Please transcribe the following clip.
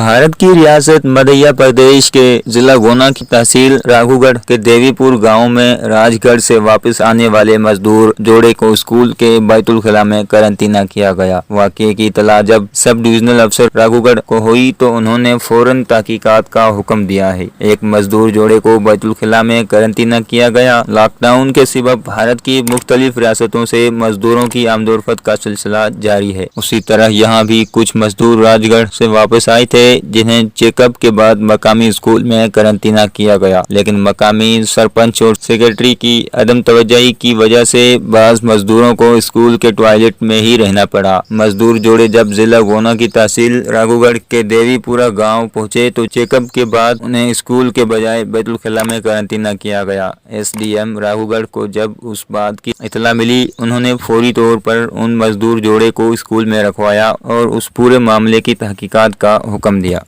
भारत की रियासत मध्य प्रदेश के जिला गुना की तहसील राघुगढ़ के देवीपुर गांव में राजगढ़ से वापस आने वाले मजदूर जोड़े को स्कूल के बैतुल खला में करंतना किया गया। वाकये की इतला जब सब डिविजनल अफसर राघुगढ़ को हुई तो उन्होंने फौरन तहकीकात का हुक्म दिया है। एक मजदूर जोड़े को बैतुल खला में करंतना किया गया। लॉकडाउन के सबब भारत की मुख्तलिफ रियासतों से मजदूरों की आमदोरफत का सिलसिला जारी है। उसी तरह यहाँ भी कुछ मजदूर राजगढ़ से वापस आए थे जिन्हें चेकअप के बाद मकामी स्कूल में करंतना किया गया, लेकिन मकामी सरपंच और सेक्रेटरी की अदम तवज्जोही की वजह से बाज मजदूरों को स्कूल के टॉयलेट में ही रहना पड़ा। मजदूर जोड़े जब जिला गोना की तहसील राघुगढ़ के देवीपुरा गांव पहुंचे तो चेकअप के बाद उन्हें स्कूल के बजाय बैतुल खला में करंतना किया गया। SDM राघुगढ़ को जब उस बात की इतला मिली, उन्होंने फौरी तौर पर उन मजदूर जोड़े को स्कूल में रखवाया और उस पूरे मामले की तहकीकात का हुक्म दिया।